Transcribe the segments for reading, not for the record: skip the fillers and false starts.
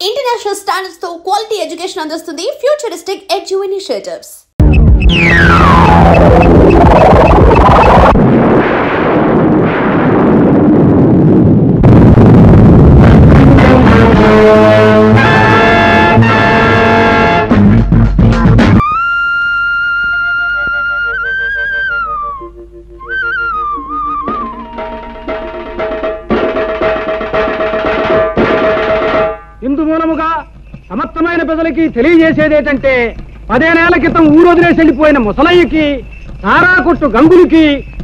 International standards తో quality education అందిస్తుంది futuristic edu initiatives. ఇందుమూలముగా సమర్థమైన ప్రజలకి తెలియజేసేదేంటంటే 10 ఏళ్ల క్రితం ఊరొదిలేసి వెళ్ళిపోయిన ముసలయ్యకి సారా కొట్టు గంగులకి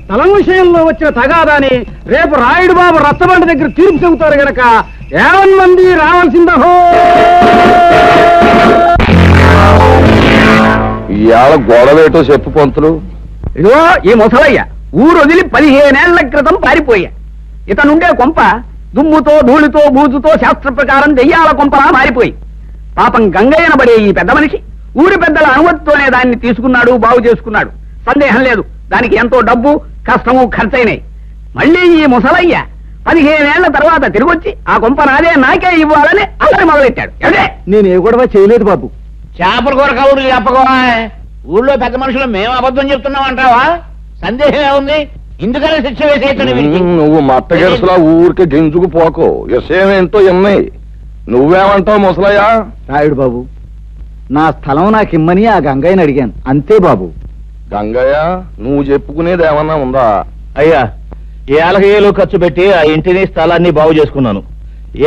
తలం విషయంలో వచ్చిన తగాదాని రేపు రాయుడు బాబు రచ్చబండ దగ్గర తీర్పు చెబుతారు గనక 50 మంది రావాల్సిందహో. ఇవాళ గొడవేటో చెప్పు పంతులు. ఇదిగో ఈ ముసలయ్య ఊరొదిలి 15 ఏళ్ల క్రితం పారిపోయా. ఇతనుండే కొంప దుమ్ముతో ధూళితో బూజుతో శాస్త్ర ప్రకారం దెయ్యాల కొంపలా మారిపోయి పాపం గంగయ్యనబడే ఈ పెద్ద మనిషి ఊరి పెద్దల అనుమతితోనే దాన్ని తీసుకున్నాడు, బాగు చేసుకున్నాడు. సందేహం లేదు, దానికి ఎంతో డబ్బు కష్టము ఖర్చయినాయి. మళ్ళీ ఈ ముసలయ్య 15 ఏళ్ల తర్వాత తిరిగొచ్చి ఆ కొంప నాకే ఇవ్వాలని అందరి మొదలెట్టాడు. అదే నేను ఏ గొడవ చేయలేదు బాబు. చేపల కూర కబుర్లు చెప్పకోవా. ఊళ్ళో పెద్ద మనుషులు మేము అబద్ధం చెప్తున్నాం అంటావా? సందేహం ఏముంది? ఇందుకనే శిక్ష వేసేయటండి. నువ్వు మట్టగెరసలా ఊరికి గింజుకు పోకో. విషయమేంటో ఎన్నాయి. నువ్వేమంటావు ముసలయ్య? రాయుడు బాబు, నా స్థలం నాకు ఇమ్మని ఆ గంగయ్యని అడిగాను, అంతే బాబు. గంగయ్య, నువ్వు చెప్పుకునేది ఏమన్నా ఉందా? అయ్యా, 50,000 ఖర్చు పెట్టి ఆ ఇంటిని స్థలాన్ని బాగు చేసుకున్నాను.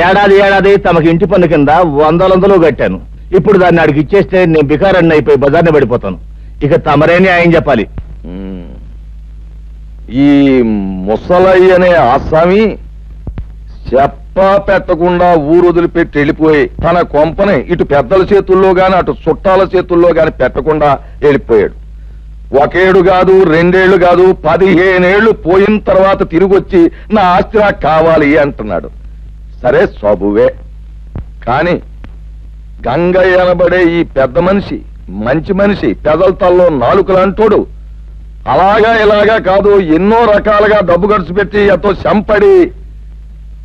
ఏడాది తమకి ఇంటి పన్ను కింద 100 కట్టాను. ఇప్పుడు దాన్ని అడిగి ఇచ్చేస్తే నేను బికారన్ని అయిపోయి బజార్ని పడిపోతాను. ఇక తమరేని ఆయన చెప్పాలి. ఈ ముసలయ్య అనే ఆసామి చెప్పా పెట్టకుండా ఊరు వదిలిపెట్టి వెళ్ళిపోయి తన కొంపని ఇటు పెద్దల చేతుల్లో గాని అటు చుట్టాల చేతుల్లో గాని పెట్టకుండా వెళ్ళిపోయాడు. 1 ఏడు కాదు, 2 ఏళ్లు కాదు, 15 ఏళ్లు పోయిన తర్వాత తిరిగొచ్చి నా ఆస్తి నాకు కావాలి అంటున్నాడు. సరే సబువే. కాని గంగయ్య అనబడే ఈ పెద్ద మనిషి మంచి మనిషి, పెదల తల్లో నాలుకలంటోడు. అలాగా ఇలాగా కాదు, ఎన్నో రకాలుగా డబ్బు ఖర్చు పెట్టి ఎంతో చంపడి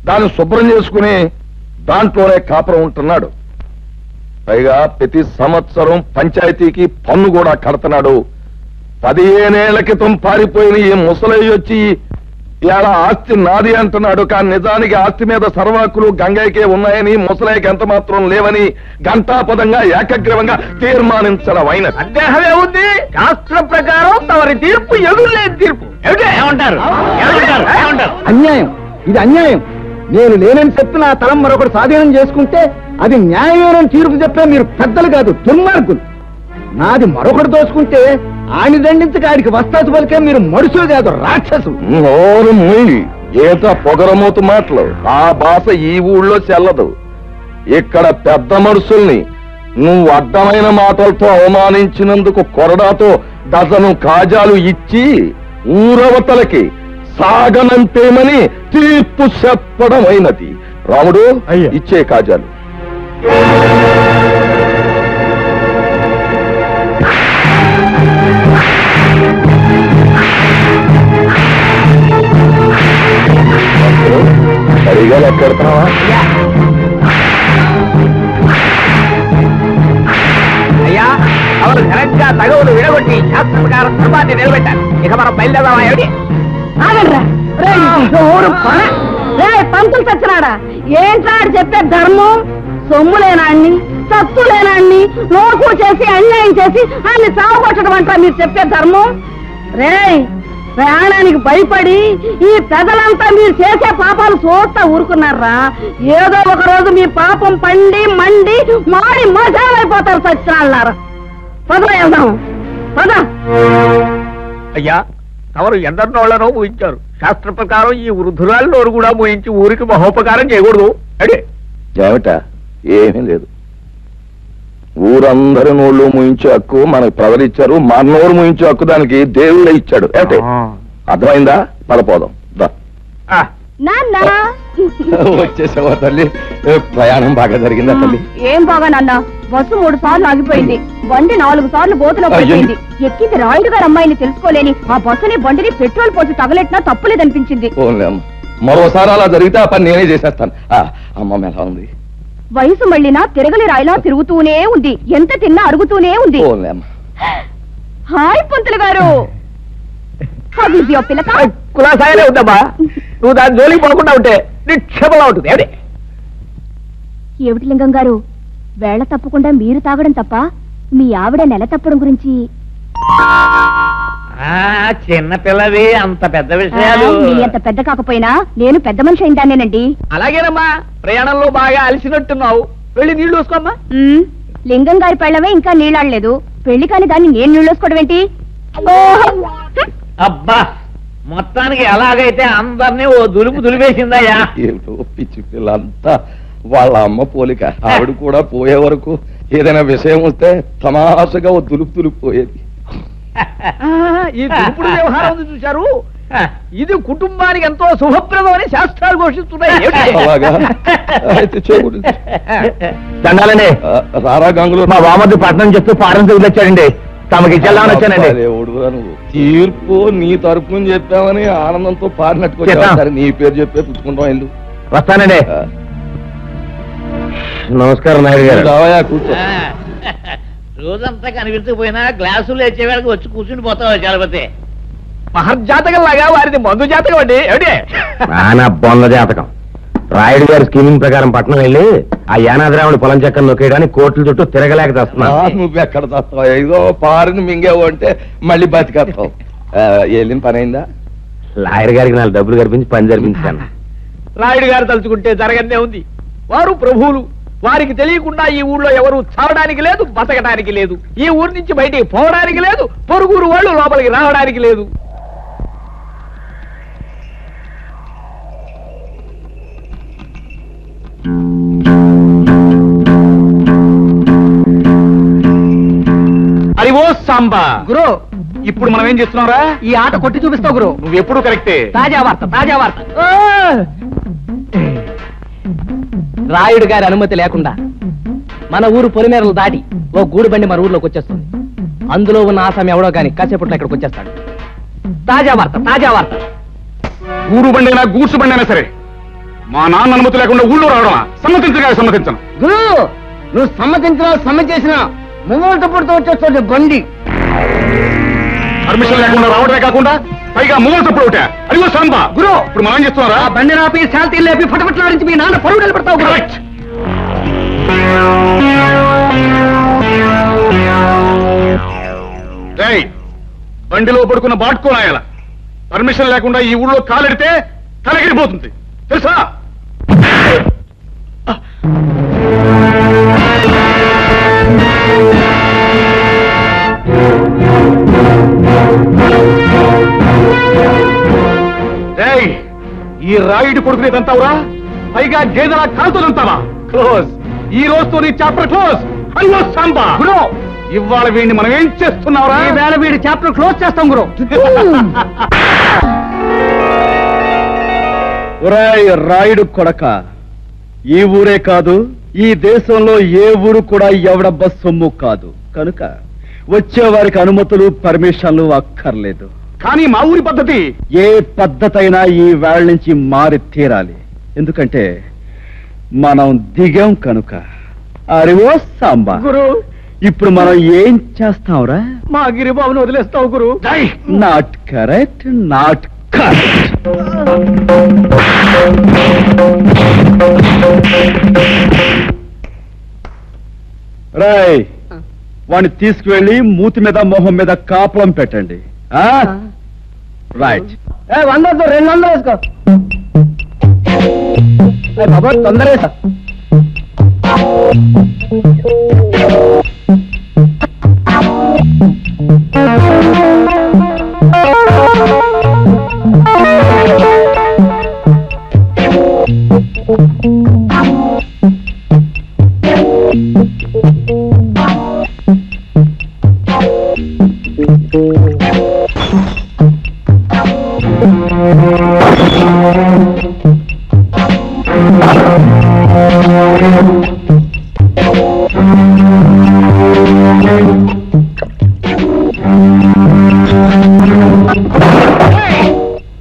దాన్ని శుభ్రం చేసుకుని దాంట్లోనే కాపురం ఉంటున్నాడు. పైగా ప్రతి సంవత్సరం పంచాయతీకి పన్ను కూడా కడుతున్నాడు. 15 ఏళ్ల క్రితం పారిపోయిన ఈ ముసలయ్య వచ్చి ఇవాళ ఆస్తి నాది అంటున్నాడు. కానీ నిజానికి ఆస్తి మీద సర్వాకులు గంగయ్యకే ఉన్నాయని, ముసలయ్యకి ఎంత మాత్రం లేవని ఘంటాపదంగా ఏకగ్రీవంగా తీర్మానించడమైన. సందేహమే ఉంది. శాస్త్ర ప్రకారం తమరి తీర్పు ఎదురులేని తీర్పు. ఏమంటారు? అన్యాయం, ఇది అన్యాయం. నేను లేనని చెప్పి నా తలం మరొకటి స్వాధీనం చేసుకుంటే అది న్యాయమేనని తీర్పు చెప్పే మీరు పెద్దలు కాదు, దుర్మార్గులు. నాది మరొకటి దోచుకుంటే ఆయన దండించక ఆడికి వస్తాసు పలికే మీరు మనుషులు కాదు, రాక్షసు. నోరు మూయి. ఏత పొగరమూతు మాటలు. ఆ భాష ఈ ఊళ్ళో చెల్లదు. ఇక్కడ పెద్ద మనుషుల్ని నువ్వు అడ్డమైన మాటలతో అవమానించినందుకు కొరడాతో డజను కాజాలు ఇచ్చి ఊరవతలకి సాగనంపేమని తీర్పు చెప్పడమైనది. రాముడు, ఇచ్చే కాజాలు. సరిగా లెక్కెడతావా? అయ్యా, అవరు ఘనంగా తగవులు విడగొట్టి శాస్త్ర ప్రకారం ధర్మాన్ని నిలబెట్టారు. ఇక మనం బయలుదేరామా? ఏమిటి? పంతులు తెచ్చినాడా? ఏంటాడు చెప్పే ధర్మం? సొమ్ము లేనాన్ని, సత్తు లేనాన్ని నోకు చేసి అన్యాయం చేసి అన్ని చావగొట్టడం అంటారా మీరు చెప్పే ధర్మం? రే, ప్రయాణానికి భయపడి ఈ పెదలంతా మీరు చేసే పాపాలు చూస్తా ఊరుకున్నారా? ఏదో ఒక రోజు మీ పాపం పండి మండి మాడి మజాలైపోతారు సచ్చినాళ్ళారా. పద వెళ్దాం, పద. అయ్యా, తమరు ఎందరినోళ్లనో ఊహించారు. శాస్త్ర ప్రకారం ఈ వృద్ధురాలు కూడా మోయించి ఊరికి మహోపకారం చేయకూడదు. అడే ఏమిటా? ఏమీ లేదు. ఊరందరి నోళ్ళు ముయించే హక్కు మనకు ప్రజలిచ్చారు. మన నోరు ముయించే హక్కు దానికి దేవుడే ఇచ్చాడు. ఏమిటి? అర్థమైందా? పదపోదాం. వచ్చేసావా తల్లి? ప్రయాణం బాగా జరిగిందా తల్లి? ఏం బాగా నాన్న, బస్సు 3 సార్లు ఆగిపోయింది. బండి 4 సార్లు గోతులో పడిపోయింది. ఎక్కింది రాయుడు గారు అమ్మాయిని తెలుసుకోలేని ఆ బస్సుని బండిని పెట్రోల్ పోసి తగలెట్టినా తప్పులేదనిపించింది. మరోసారి అలా జరిగితే ఆ పని నేనే చేసేస్తాను. అమ్మ ఎలా ఉంది? వయసు మళ్ళినా తిరగలి రాయిలా తిరుగుతూనే ఉంది, ఎంత తిన్నా అరుగుతూనే ఉంది. హాయ్ పంతులు గారు. పిల్లక కులాసాయలే ఉందమ్మా, నువ్వు దాని జోలికి పడకుండా ఉంటే నిక్షేపంగా ఉంటుంది. ఏమిటి లింగం గారు, వేళ తప్పకుండా మీరు తాగడం తప్ప మీ ఆవిడ నెల తప్పడం గురించి? చిన్న పిల్లవి, అంత పెద్ద విషయాలు. అంత పెద్ద కాకపోయినా నేను పెద్ద మనిషి అయిందానేనండి. అలాగేనమ్మా, ప్రయాణంలో బాగా అలసినట్టున్నావు, వెళ్ళి నీళ్లు వేసుకోమ్మా. లింగం గారి పెళ్ళవే ఇంకా నీళ్ళాడలేదు, పెళ్లి కాని దాన్ని నేను నీళ్ళు వేసుకోవడం ఏంటి? అబ్బా, మొత్తానికి ఎలాగైతే అందరినీ ఓ దులుపు దులిపేసిందయ్యా. ఏమిటో పిచ్చి పిల్లంతా వాళ్ళ అమ్మ పోలిక. ఆవిడ కూడా పోయే వరకు ఏదైనా విషయం వస్తే తమాషగా ఓ దులుపు పోయేది. ఈ దులుపుడు వ్యవహారం చూశారు, ఇది కుటుంబానికి ఎంతో శుభప్రదం అని శాస్త్రాలు ఘోషిస్తున్నాయి. అలాగా అయితే చెవుడు దండాలండి. రారా గంగులు, మా వామద్దు పట్నం చెప్తూ పారం వచ్చాడండి, తమకి చెల్లామని వచ్చానండి. నువ్వు తీర్పు నీ తరపున చెప్పామని ఆనందంతో పారినట్టుకొచ్చావు. నీ పేరు చెప్పే పుచ్చుకుంటాం ఇల్లు. వస్తానండి. నమస్కారం నాయుడు గారు. రావయా, కూర్చో. రోజంతా కనిపించకపోయినా గ్లాసులు వచ్చేవాళ్ళకి వచ్చి కూర్చుని పోతావు చలపతి. మహర్జాతకం లాగా వారిది మందు జాతకం అండి. నా బొంద జాతకం. రాయుడు గారి స్కీమింగ్ ప్రకారం పట్నం వెళ్ళి ఆ యానాద్రాముడి పొలం చెక్కను నొక్కేయడానికి కోట్ల చుట్టూ తిరగలేక చేస్తున్నా. నువ్వెక్కడ చేస్తావు? ఏదో పారిని మింగేవు అంటే మళ్ళీ బతికేస్తావు. వెళ్ళిన పని అయిందా? లాయర్ గారికి 4 డబ్బులు కనిపించి పని జరిపించాను. రాయుడు గారు తలుచుకుంటే జరగనే ఉంది. వారు ప్రభువులు, వారికి తెలియకుండా ఈ ఊళ్ళో ఎవరు చావడానికి లేదు, బతకడానికి లేదు, ఈ ఊరి నుంచి బయటికి పోవడానికి లేదు, పొరుగురు వాళ్ళు లోపలికి రావడానికి లేదు. అరివో సాంబా గురు, ఇప్పుడు మనం ఏం చేస్తున్నారా? ఈ ఆట కొట్టి చూపిస్తావు గురు. నువ్వు ఎప్పుడు కరెక్టే. తాజా వార్త, తాజా వార్త. రాయుడు గారి అనుమతి లేకుండా మన ఊరు పొలిమేరలు దాటి ఓ గూడు బండి మన ఊర్లోకి వచ్చేస్తుంది. అందులో ఉన్న ఆసామి ఎవడో కానీ కాసేపట్లో ఇక్కడికి వచ్చేస్తాడు. తాజా వార్త, తాజా వార్త. గూడు బండి అయినా గూడ్సు బండి అయినా సరే మా నాన్న అనుమతి లేకుండా ఊళ్ళో రావడమా? సమ్మతించగా సమ్మతించను. గురు, నువ్వు సమ్మతించినా సమ్మతించినా ముంగోట పుడుతూ వచ్చేస్తుంది బండి. పర్మిషన్ లేకుండా రావడమే కాకుండా పైగా మూగలు తప్పుడు ఒకటే. అదిగో సాంబా గురు, ఇప్పుడు మనం ఏం చేస్తున్నారా? బండి రాపి శాల్తీ లేపి ఫటఫట్లాడించి మీ నాన్న పరువు నిలబడతావు. బండిలో పడుకున్న బాట్కోనాయాల పర్మిషన్ లేకుండా ఈ ఊళ్ళో కాలెడితే తలగిరిపోతుంది తెలుసా? ఈ రాయుడి కొడుకుని తంతావురా, పైగా గేదెలా కాలుతుంటావా? క్లోజ్. ఈ రోజుతో నీ చాప్టర్ క్లోజ్. అయ్యో సాంబా గురు, ఇవాళ వీడిని మనం ఏం చేస్తున్నావురా? ఈ వేళ వీడి చాప్టర్ క్లోజ్ చేస్తాం గురు. రాయుడు కొడక, ఈ ఊరే కాదు, ఈ దేశంలో ఏ ఊరు కూడా ఎవడబ్బ సొమ్ము కాదు. కనుక వచ్చేవారికి అనుమతులు పర్మిషన్లు అక్కర్లేదు. కానీ మా ఊరి పద్ధతి ఏ పద్ధతి అయినా ఈ వేళ నుంచి మారి తీరాలి. ఎందుకంటే మనం దిగాం కనుక. అరివో సాంబా గురు, ఇప్పుడు మనం ఏం చేస్తాంరా? మా గిరిబాబును వదిలేస్తావు గురు. Not correct, not correct. రాయ్, వాడిని తీసుకువెళ్ళి మూతి మీద మొహం మీద కాపలం పెట్టండి. రైట్. 100 200 వేసుకో బాబా, తొందరగా.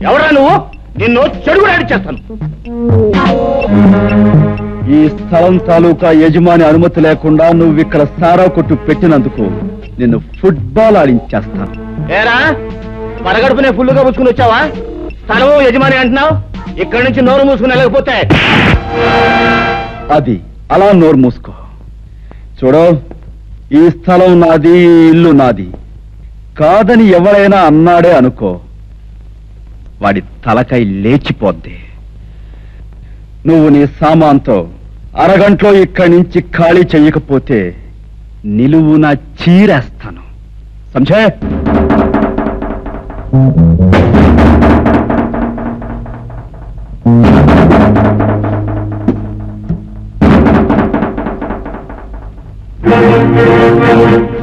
ఎవరా నువ్వు? నిన్ను చెడుగుడు ఆడిచ్చేస్తాను. ఈ స్థలం తాలూకా యజమాని అనుమతి లేకుండా నువ్వు ఇక్కడ సారా కొట్టు పెట్టినందుకు నిన్ను ఫుట్బాల్ ఆడించేస్తాను. ఏరా పరగడుపునే ఫుల్లుగా పుచ్చుకుని వచ్చావా? స్థలము యజమాని అంటున్నావు, ఇక్కడి నుంచి నోరు మూసుకుని వెళ్ళకపోతే అది అలా నోరు మూసుకో. చూడు, ఈ స్థలం నాది, ఈ ఇల్లు నాది కాదని ఎవరైనా అన్నాడే అనుకో, వాడి తలకై లేచిపోద్ది. నువ్వు నీ సామాన్తో అరగంటలో ఇక్కడి నుంచి ఖాళీ చెయ్యకపోతే నిలువున చీరేస్తాను. సంజయ్,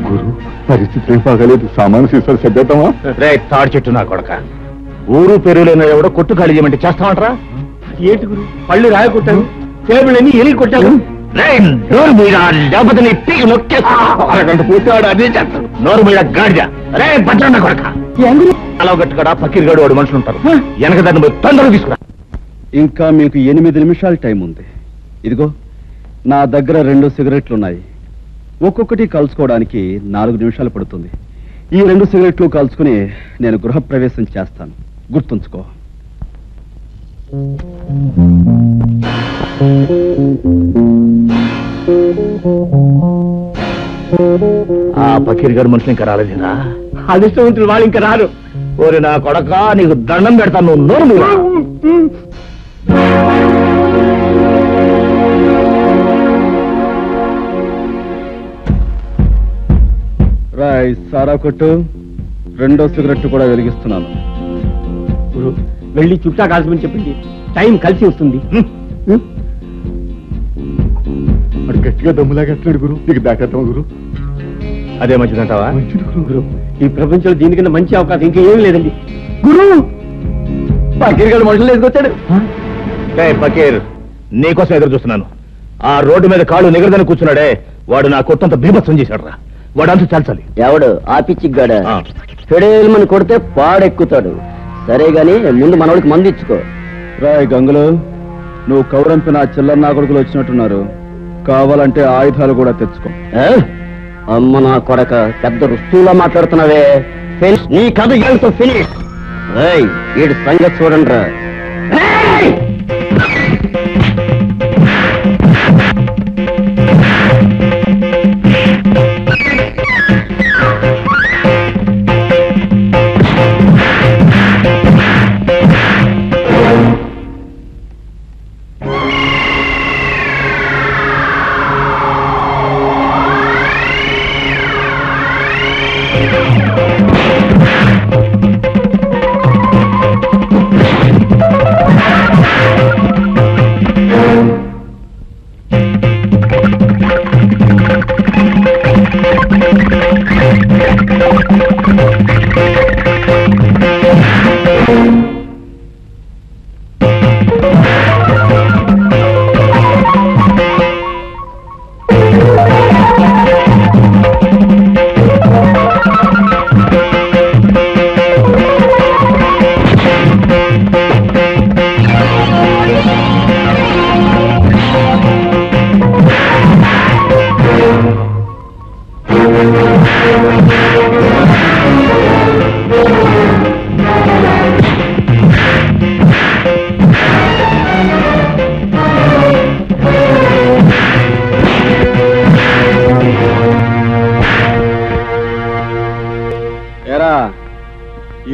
గురు, పరిస్థితి ఏం బాగలేదు. సామాను సీసాలు సర్దేద్దామా? రే తాడి చెట్టు నా కొడక, ఊరు పెరుగులైన ఎవడో కొట్టు ఖాళీ చేయమంటే చేస్తామంటారా? ఏంటి గురు, పళ్ళు రాయ కొట్టాను, టేబుల్ అన్ని ఎలిగి కొట్టాను. నోరు మీద లేకపోతే నీ పీకి నొక్కేస్తా. అరగంట పూర్తి వాడు అదే చేస్తాడు. నోరు మీద గాడిద. రే భద్రన్న కొడక, అలా గట్టుకడా పక్కిరిగాడు వాడు మనుషులు ఉంటారు. వెనక దాన్ని పోయి తొందరగా తీసుకురా. ఇంకా మీకు 8 నిమిషాలు టైం ఉంది. ఇదిగో నా దగ్గర 2 సిగరెట్లున్నాయి. ఒక్కొక్కటి కలుసుకోవడానికి 4 నిమిషాలు పడుతుంది. ఈ 2 సిగరెట్లు కలుసుకుని నేను గృహప్రవేశం చేస్తాను, గుర్తుంచుకో. ఆ పక్కిరిగాడు మనుషులు ఇంకా రాలేదురా? అదృష్టవంతులు వాళ్ళు ఇంకా రారు. ఓరి నా కొడక, నీకు దండం పెడతాను. నువ్వు నోరు మీద రాయ్ సారా కొట్టు. 2వ సిగరెట్ కూడా వెలిగిస్తున్నాను. గురు, వెళ్ళి చుట్టా కాల్చమని చెప్పింది, టైం కలిసి వస్తుంది. వాడు గట్టిగా దమ్ములాగేస్తున్నాడు గురు. నీకు దాటేద్దాం గురు. అదే మంచిదంటావా? గురు, ఈ ప్రపంచంలో దీనికన్నా మంచి అవకాశం ఇంకేం లేదండి. గురు, పక్కిరిగాడు మనుషులు ఎదుకొచ్చాడు. పకీర్, నీకోసం ఎదురు చూస్తున్నాను. ఆ రోడ్డు మీద కాళ్ళు నిగరదని కూర్చున్నాడే, వాడు నా కొత్తంత బీభత్సం చేశాడు రా. వాడంతా చాల్చాలి. ఎవడు ఆ పిచ్చిగాడ? ఫెడేల్మని కొడితే పాడెక్కుతాడు. సరే గాని ముందు మనోడికి మందు ఇచ్చుకో. రాయ్ గంగులు, నువ్వు కౌరంపిన చిల్లర నా కొడుకులు వచ్చినట్టున్నారు. కావాలంటే ఆయుధాలు కూడా తెచ్చుకో. అమ్మ నా కొడక, పెద్ద రుస్తువులా మాట్లాడుతున్నావే. నీ కథ ఏంటో ఫినిష్. వీడి సంగతి చూడండి రా.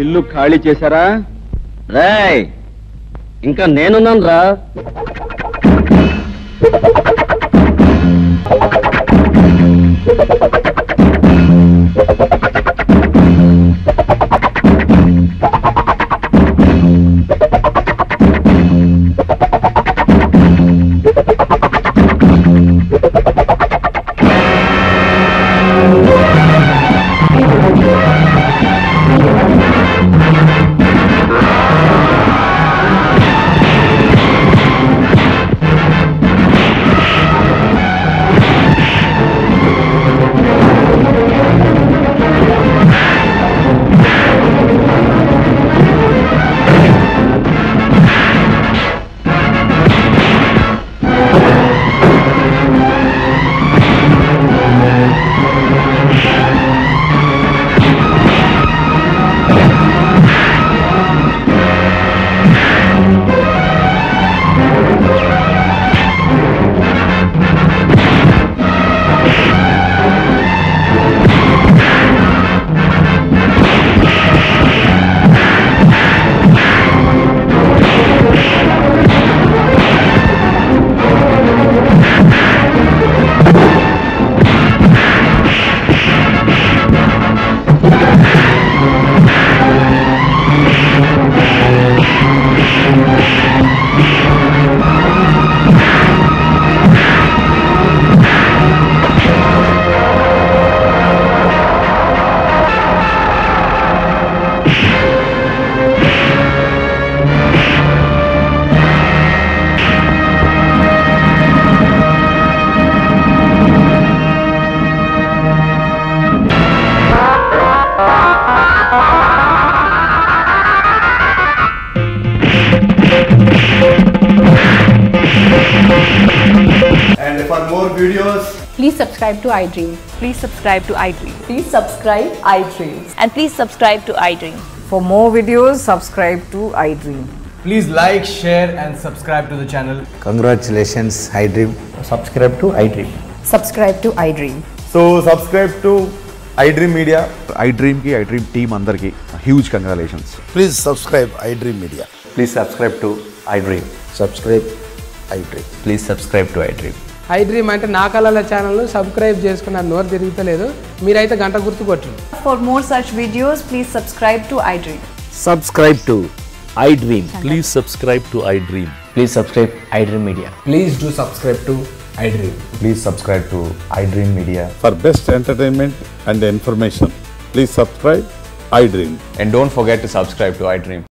ఇల్లు ఖాళీ చేశారా? రేయ్, ఇంకా నేనున్నాను రా. more videos, Please subscribe to iDream. Please subscribe to iDream. Please subscribe iDream. And please subscribe to iDream. For more videos, subscribe to iDream. please like, share and subscribe to the channel. Congratulations, iDream. Subscribe to iDream. Subscribe to iDream. So subscribe to iDream Media. iDream కి iDream team అందరికి huge congratulations. Please subscribe iDream Media. Please subscribe to iDream. Subscribe iDream. Please subscribe to iDream. iDream అంటే నా కళల ఛానల్ను subscribe చేసుకున్న నోరు తిరుగుతలేదు, మీరైతే గంట గుర్తు కొట్టండి. For more such videos, please subscribe to iDream. Subscribe to iDream. Please subscribe to iDream. Please subscribe iDream Media. Please do subscribe to iDream. Please subscribe to iDream Media. For best entertainment and information, please subscribe iDream. And don't forget to subscribe to iDream.